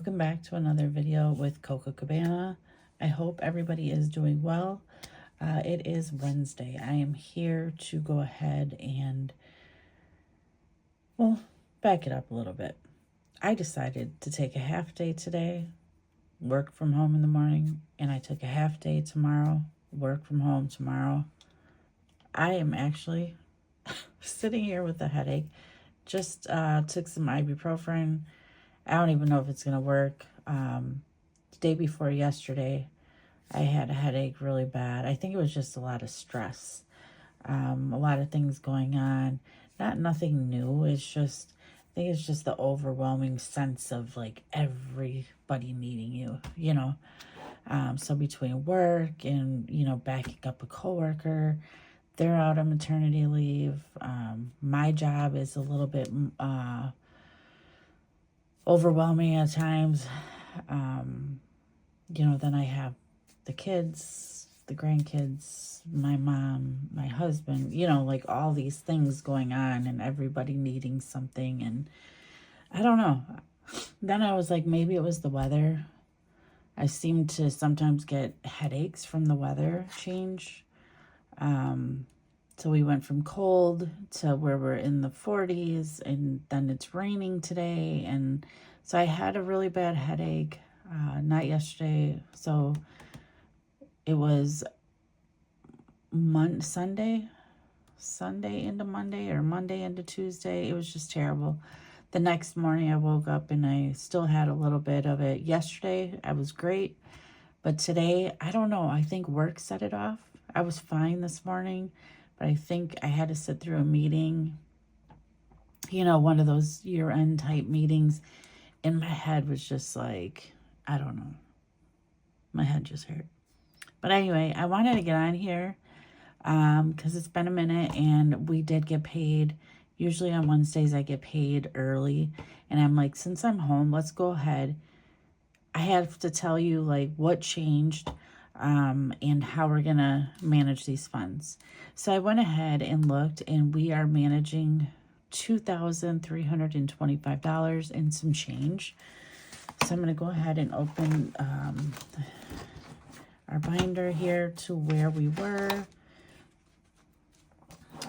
Welcome back to another video with Coco Cabana. I hope everybody is doing well. It is Wednesday. I am here to go ahead and, well, back it up a little bit. I decided to take a half day today, work from home in the morning, and I took a half day tomorrow, work from home tomorrow. I am actually sitting here with a headache. Just took some ibuprofen. I don't even know if it's going to work. The day before yesterday, I had a headache really bad. I think it was just a lot of stress. A lot of things going on. Nothing new. I think it's just the overwhelming sense of like everybody needing you. So between work and, backing up a coworker, they're out on maternity leave. My job is a little bit overwhelming at times. Then I have the kids, the grandkids, my mom, my husband, like all these things going on and everybody needing something. And I don't know. Then I was like, maybe it was the weather. I seem to sometimes get headaches from the weather change. So we went from cold to where we're in the 40s, and then it's raining today. And so I had a really bad headache, not yesterday. So it was Sunday into Monday, or Monday into Tuesday. It was just terrible. The next morning I woke up and I still had a little bit of it. Yesterday I was great, but today, I don't know. I think work set it off. I was fine this morning, but I think I had to sit through a meeting, one of those year-end type meetings, and my head was just like, I don't know. My head just hurt. But anyway, I wanted to get on here because it's been a minute, and we did get paid. Usually on Wednesdays, I get paid early, and I'm like, since I'm home, let's go ahead. I have to tell you, like, what changed and how we're going to manage these funds. So I went ahead and looked, and we are managing $2,325 and some change. So I'm going to go ahead and open our binder here to where we were.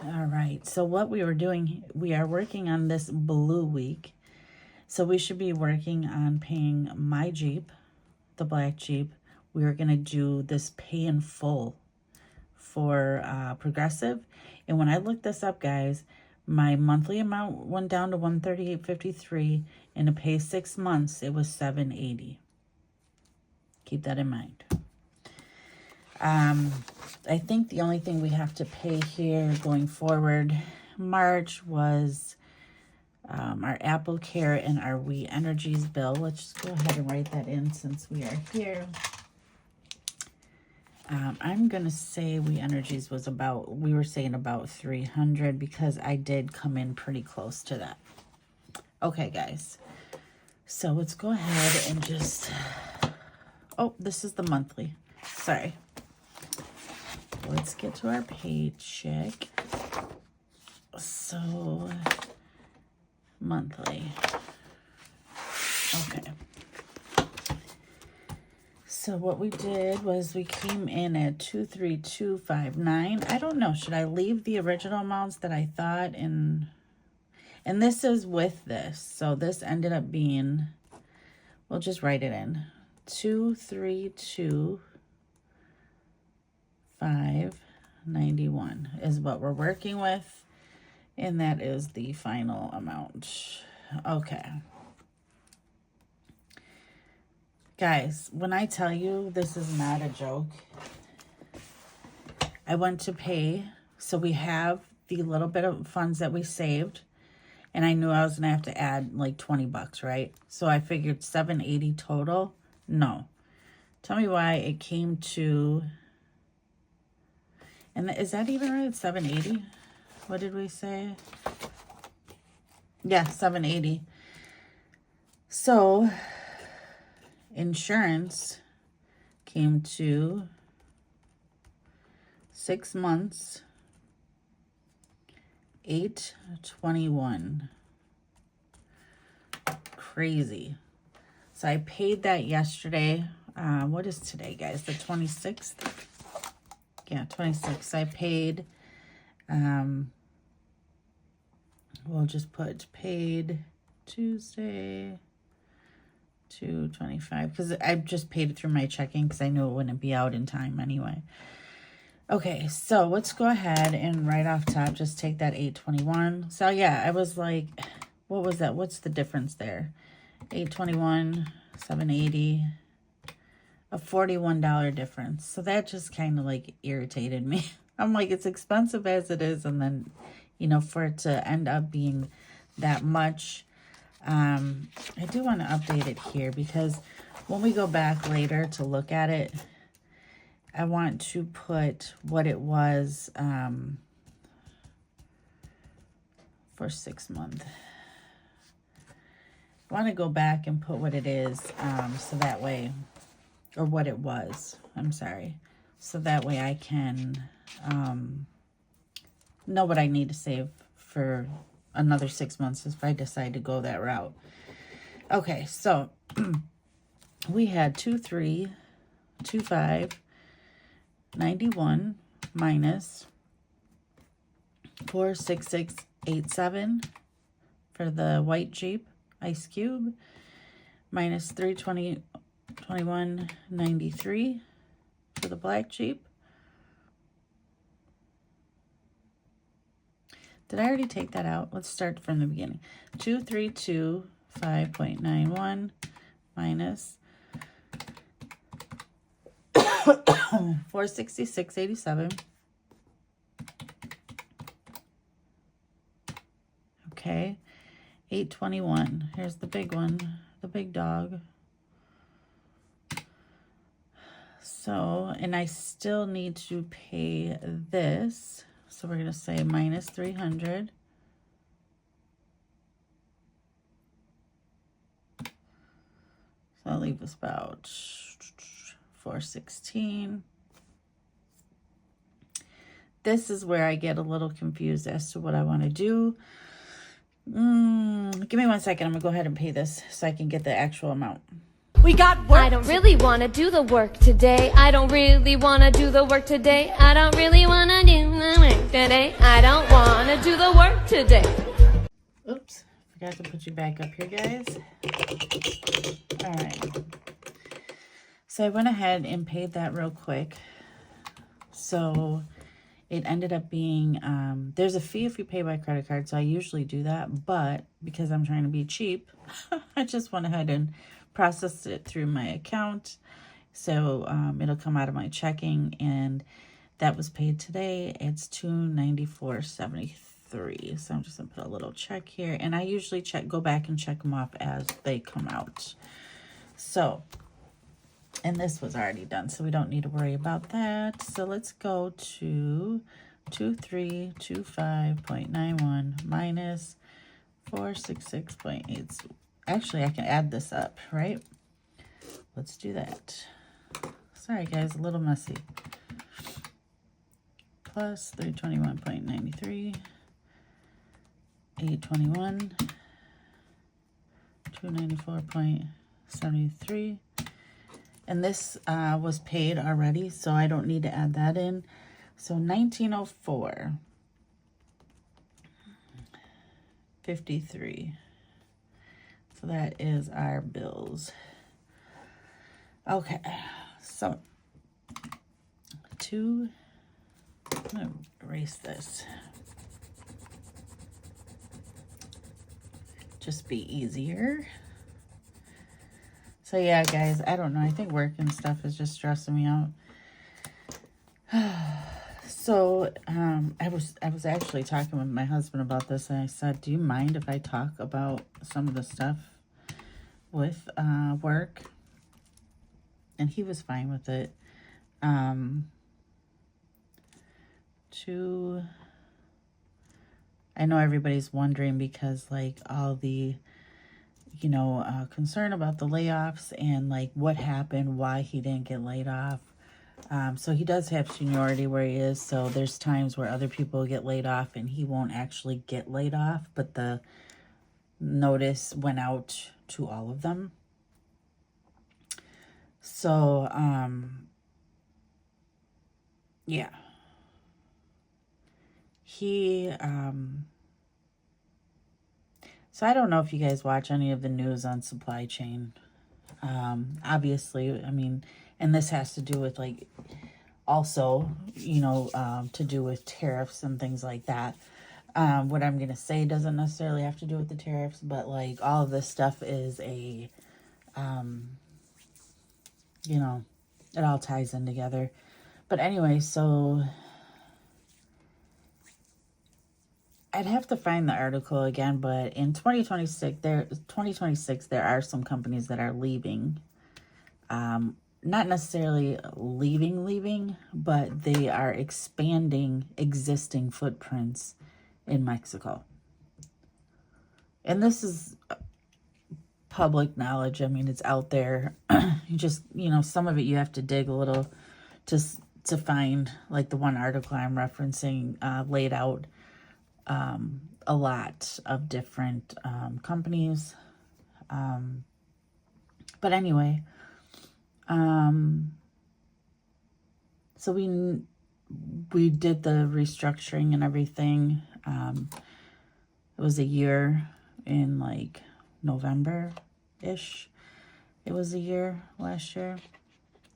All right, so what we were doing, we are working on this blue week. So we should be working on paying my Jeep, the black Jeep. We are going to do this pay in full for Progressive. And when I looked this up, guys, my monthly amount went down to $138.53, and to pay 6 months, it was $780. Keep that in mind. I think the only thing we have to pay here going forward, March, was our Apple Care and our We Energies bill. Let's just go ahead and write that in since we are here. I'm going to say We Energies was we were saying about $300 because I did come in pretty close to that. Okay, guys. So let's go ahead and just, this is the monthly. Sorry. Let's get to our paycheck. So, monthly. Okay. So what we did was we came in at 23259. I don't know. Should I leave the original amounts that I thought in? And this is with this. So this ended up being, we'll just write it in. 232,591 is what we're working with. And that is the final amount. Okay. Guys, when I tell you this is not a joke, I went to pay. So we have the little bit of funds that we saved. And I knew I was going to have to add like $20, right? So I figured $780 total. No. Tell me why it came to... And is that even right? $780? What did we say? Yeah, $780. So insurance came to 6 months, $821. Crazy. So I paid that yesterday. What is today, guys? The 26th? Yeah, 26th. I paid, we'll just put paid Tuesday, 2/25, because I just paid it through my checking because I knew it wouldn't be out in time anyway. Okay, so let's go ahead and right off top, just take that 821. So yeah, I was like, what was that? What's the difference there? 821, 780, a $41 difference. So that just kind of like irritated me. I'm like, it's expensive as it is, and then, you know, for it to end up being that much. I do want to update it here because when we go back later to look at it, I want to put what it was for 6 months. I want to go back and put what it is so that way, or what it was, I'm sorry. So that way I can know what I need to save for another 6 months if I decide to go that route. Okay, so we had 2325.91 minus 46687 for the white Jeep Ice Cube, minus 321.93 for the black Jeep. Did I already take that out? Let's start from the beginning. 2325.91 minus 466.87. Okay. 821. Here's the big one, the big dog. So, and I still need to pay this. So we're going to say minus 300. So that'll leave us about 416. This is where I get a little confused as to what I want to do. Give me 1 second. I'm going to go ahead and pay this so I can get the actual amount. We got work. I don't really want to do the work today. I don't really want to do the work today. I don't really want to do the work today. I don't want to do the work today. Oops. Forgot to put you back up here, guys. All right. So I went ahead and paid that real quick. So it ended up being, there's a fee if you pay by credit card. So I usually do that. But because I'm trying to be cheap, I just went ahead and processed it through my account. So it'll come out of my checking, and that was paid today. It's $294.73. So I'm just gonna put a little check here, and I usually go back and check them off as they come out. So, and this was already done, so we don't need to worry about that. So let's go to 2325.91 minus 466.8. Actually, I can add this up, right? Let's do that. Sorry, guys, a little messy. Plus 321.93, 821, 294.73. And this was paid already, so I don't need to add that in. So 1904.53. So that is our bills. Okay, so I'm gonna erase this. Just be easier. So yeah, guys, I don't know. I think work and stuff is just stressing me out. So I was actually talking with my husband about this, and I said, do you mind if I talk about some of the stuff with work? And he was fine with it. I know everybody's wondering because like all the, you know, concern about the layoffs and like what happened, why he didn't get laid off. So he does have seniority where he is. So there's times where other people get laid off and he won't actually get laid off, but the notice went out to all of them. So, yeah. So I don't know if you guys watch any of the news on supply chain. Obviously, I mean, and this has to do with like also, to do with tariffs and things like that. What I'm going to say doesn't necessarily have to do with the tariffs, but like all of this stuff is it all ties in together. But anyway, so I'd have to find the article again, but in 2026 there are some companies that are leaving. Not necessarily leaving, but they are expanding existing footprints in Mexico. And this is public knowledge. I mean, it's out there. You just, some of it you have to dig a little to find. Like the one article I'm referencing laid out a lot of different companies. But anyway, so we did the restructuring and everything. It was a year in like November-ish. It was a year last year.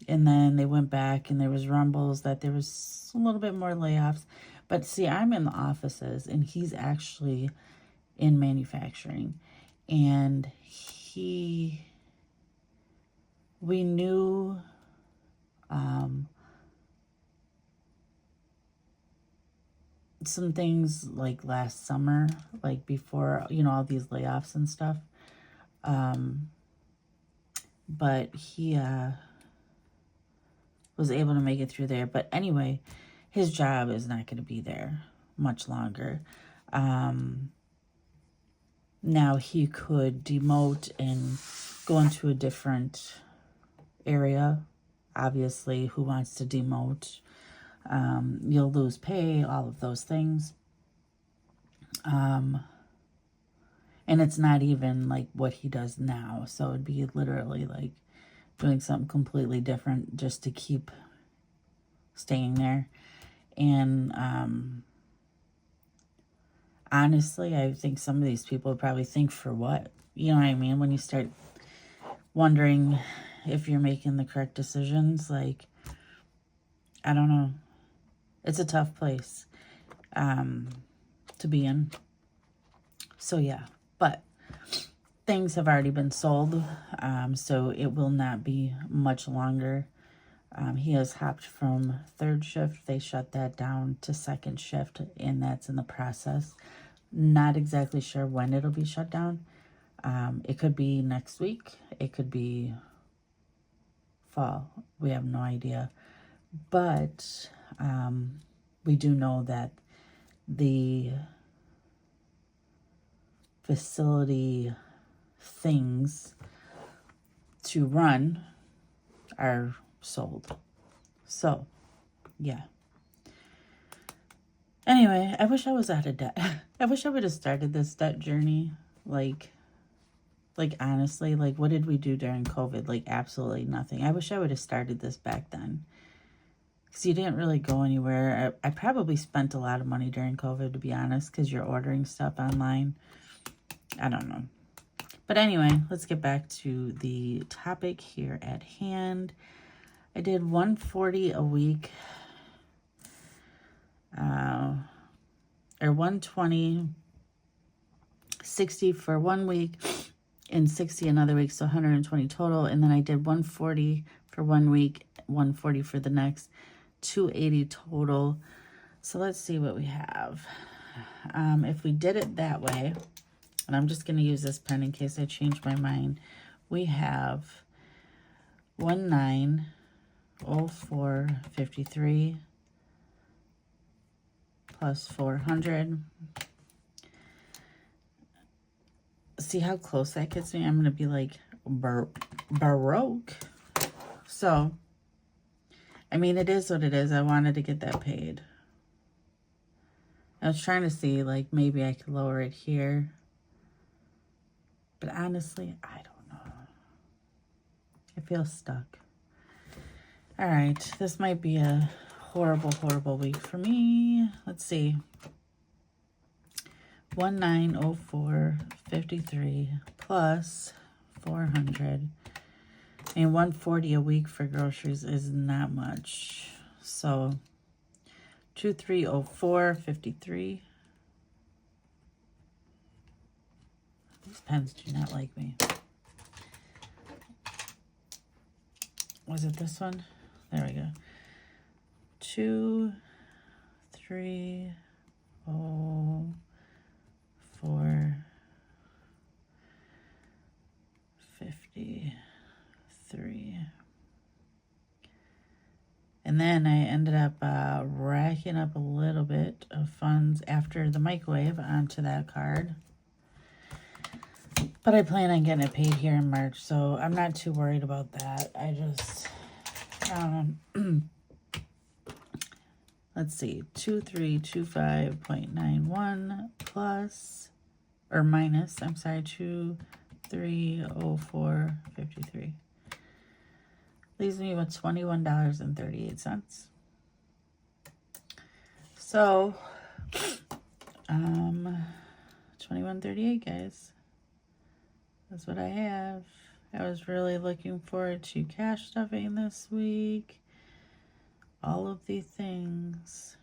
And then they went back and there was rumbles that there was a little bit more layoffs. But see, I'm in the offices and he's actually in manufacturing. And we knew some things like last summer, like before, all these layoffs and stuff. But he was able to make it through there. But anyway, his job is not going to be there much longer. Now he could demote and go into a different area. Obviously, who wants to demote? You'll lose pay, all of those things. And it's not even like what he does now. So it'd be literally like doing something completely different just to keep staying there. And honestly, I think some of these people probably think, for what? You know what I mean? When you start wondering if you're making the correct decisions, like, I don't know. It's a tough place to be in. So yeah, but things have already been sold, so it will not be much longer. He has hopped from third shift. They shut that down to second shift, and that's in the process. Not exactly sure when it'll be shut down. It could be next week. It could be fall. We have no idea. But we do know that the facility things to run are sold. So, yeah. Anyway, I wish I was out of debt. I wish I would have started this debt journey. Like honestly, like what did we do during COVID? Like absolutely nothing. I wish I would have started this back then. Because you didn't really go anywhere. I probably spent a lot of money during COVID, to be honest, because you're ordering stuff online. I don't know. But anyway, let's get back to the topic here at hand. I did $140 a week, or $120, $60 for 1 week, and $60 another week, so $120 total. And then I did $140 for 1 week, $140 for the next, $280 total. So let's see what we have. If we did it that way, and I'm just going to use this pen in case I change my mind, we have 1904.53 plus 400. See how close that gets me? I'm going to be like baroque. So, I mean, it is what it is. I wanted to get that paid. I was trying to see, like, maybe I could lower it here. But honestly, I don't know. I feel stuck. All right, this might be a horrible, horrible week for me. Let's see. 1904.53 plus 400. And 140 a week for groceries is not much. So 2304.53. These pens do not like me. Was it this one? There we go. 2304.53. And then I ended up racking up a little bit of funds after the microwave onto that card. But I plan on getting it paid here in March, so I'm not too worried about that. I just, let's see, 2325.91 plus, or minus, I'm sorry, 2304.53. Leaves me with $21.38. So, 21.38, guys. That's what I have. I was really looking forward to cash stuffing this week. All of these things.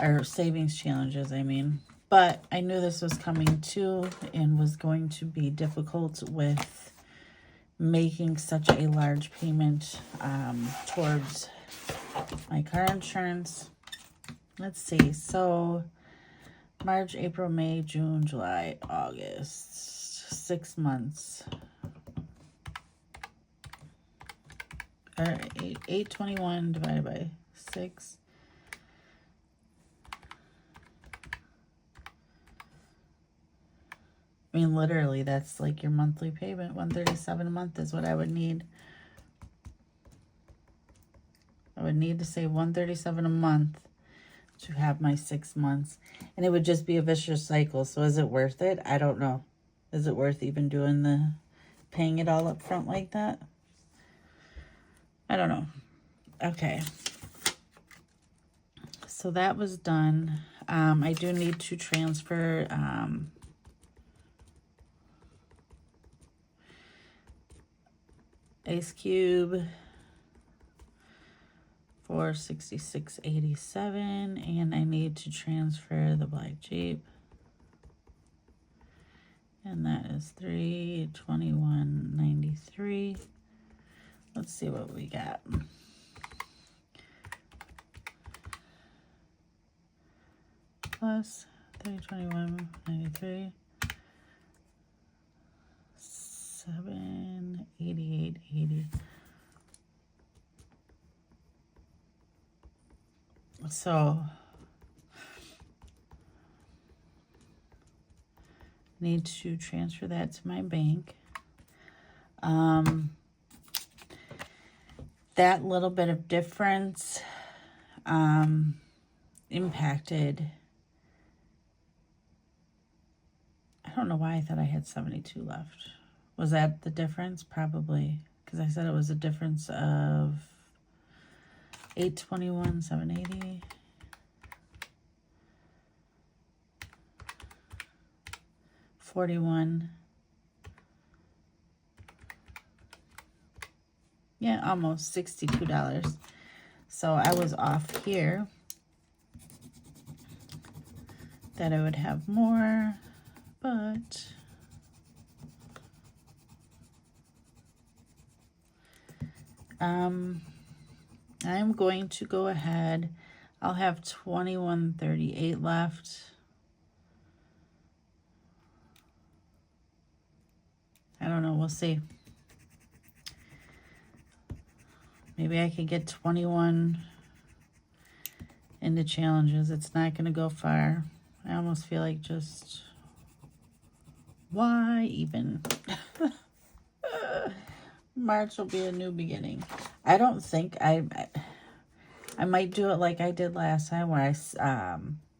Or savings challenges, I mean. But I knew this was coming too and was going to be difficult with making such a large payment towards my car insurance. Let's see. So March, April, May, June, July, August. 6 months. All right, 821 divided by 6. I mean, literally, that's like your monthly payment. $137 a month is what I would need. I would need to save $137 a month to have my 6 months. And it would just be a vicious cycle. So is it worth it? I don't know. Is it worth even doing paying it all up front like that? I don't know. Okay. So that was done. I do need to transfer Ice Cube for $66.87, and I need to transfer the Black Jeep, and that is $321.93. Let's see what we got. Plus $321.93. $788.80. So need to transfer that to my bank. That little bit of difference impacted. I don't know why I thought I had 72 left. Was that the difference? Probably, because I said it was a difference of 821, 780. $41. Yeah, almost $62. So I was off here. That I would have more, but I'm going to go ahead. I'll have $21.38 left. I don't know. We'll see. Maybe I could get 21 into challenges. It's not going to go far. I almost feel like just, why even? March will be a new beginning. I don't think I might do it like I did last time, where I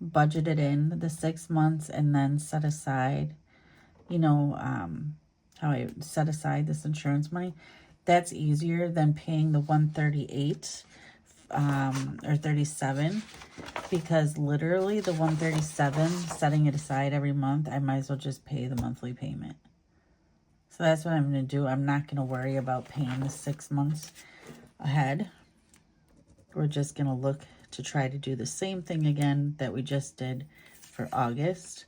budgeted in the 6 months and then set aside, you know, how I set aside this insurance money. that's easier than paying the 138 or 37, because literally the 137, setting it aside every month, I might as well just pay the monthly payment. So that's what I'm going to do. I'm not going to worry about paying the 6 months ahead. We're just going to look to try to do the same thing again that we just did for August.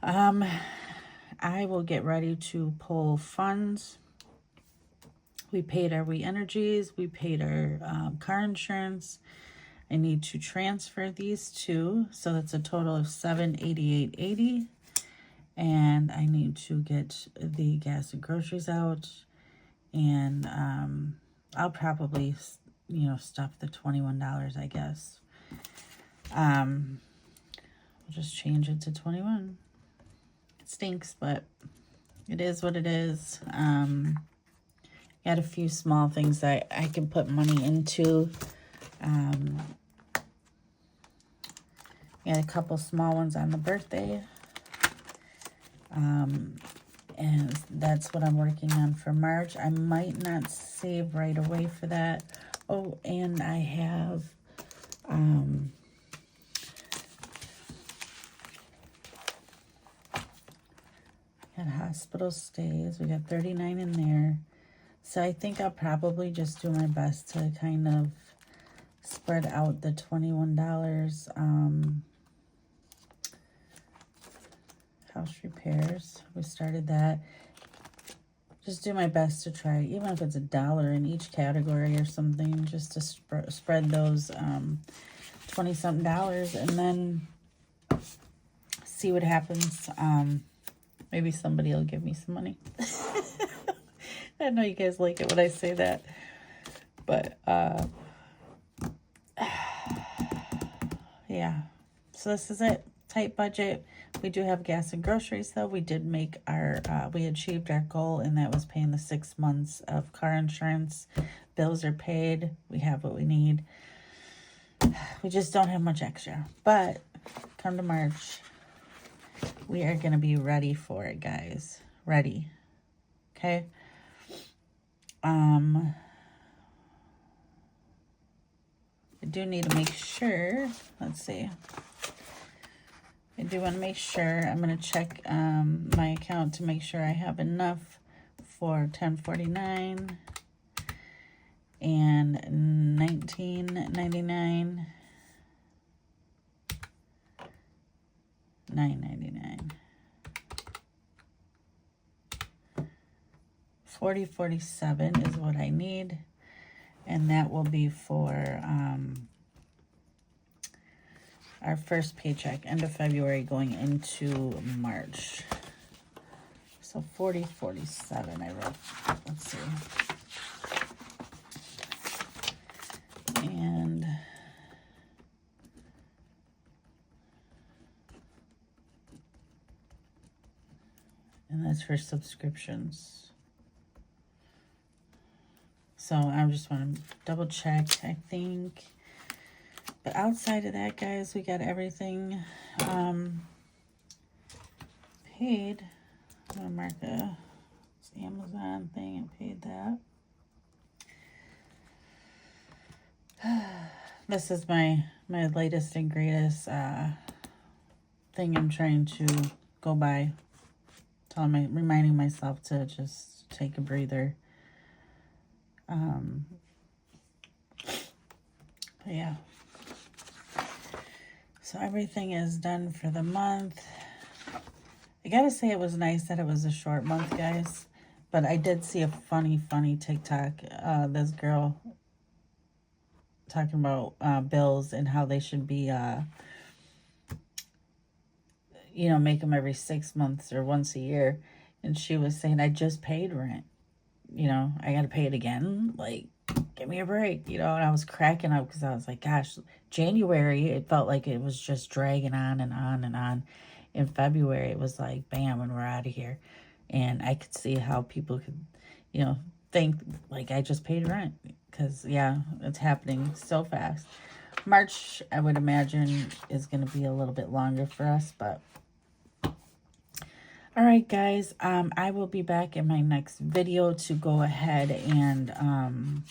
I will get ready to pull funds. We paid our We Energies. We paid our car insurance. I need to transfer these two. So that's a total of $788.80. And I need to get the gas and groceries out. And I'll probably, stuff the $21, I guess. We'll just change it to 21. It stinks, but it is what it is. Got a few small things that I can put money into. Got a couple small ones on the birthday. And that's what I'm working on for March. I might not save right away for that. Oh, and I have got hospital stays. We got 39 in there. So I think I'll probably just do my best to kind of spread out the $21. House repairs. We started that. Just do my best to try, even if it's $1 in each category or something, just to spread those 20-something dollars, and then see what happens. Maybe somebody will give me some money. I know you guys like it when I say that, but yeah. So this is it. Tight budget. We do have gas and groceries, though. We did make our, we achieved our goal, and that was paying the 6 months of car insurance. Bills are paid. We have what we need. We just don't have much extra. But come to March, we are going to be ready for it, guys. Ready. Okay? I do need to make sure. Let's see. I do want to make sure. I'm going to check my account to make sure I have enough for 1049 and 1999, 999, 4047 is what I need, and that will be for our first paycheck, end of February, going into March. So 4047 I wrote. Let's see. And that's for subscriptions. So I just want to double check, I think. But outside of that, guys, we got everything paid. I'm going to mark the Amazon thing and paid that. This is my latest and greatest thing I'm trying to go by. Reminding myself to just take a breather. But yeah. So everything is done for the month. I gotta say it was nice that it was a short month, guys. But I did see a funny TikTok. This girl talking about bills and how they should be, make them every 6 months or once a year. And she was saying, I just paid rent. I gotta pay it again. Like, give me a break, and I was cracking up because I was like, gosh, January, it felt like it was just dragging on and on and on. In February, it was like, bam, and we're out of here. And I could see how people could, think like I just paid rent, because, yeah, it's happening so fast. March, I would imagine, is going to be a little bit longer for us, but All right, guys, I will be back in my next video to go ahead and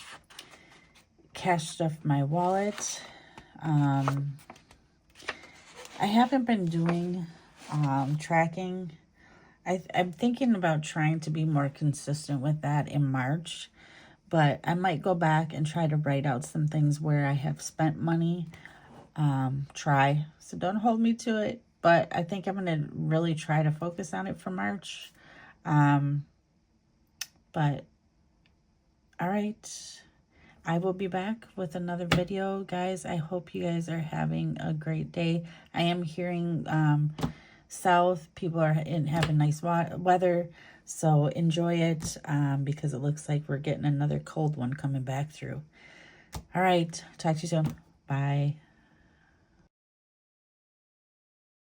cash stuff my wallet. I haven't been doing tracking. I'm thinking about trying to be more consistent with that in March, but I might go back and try to write out some things where I have spent money. Try. So don't hold me to it, but I think I'm going to really try to focus on it for March. But all right, I will be back with another video, guys. I hope you guys are having a great day. I am hearing south people are having nice weather, so enjoy it, because it looks like we're getting another cold one coming back through. All right, talk to you soon. Bye.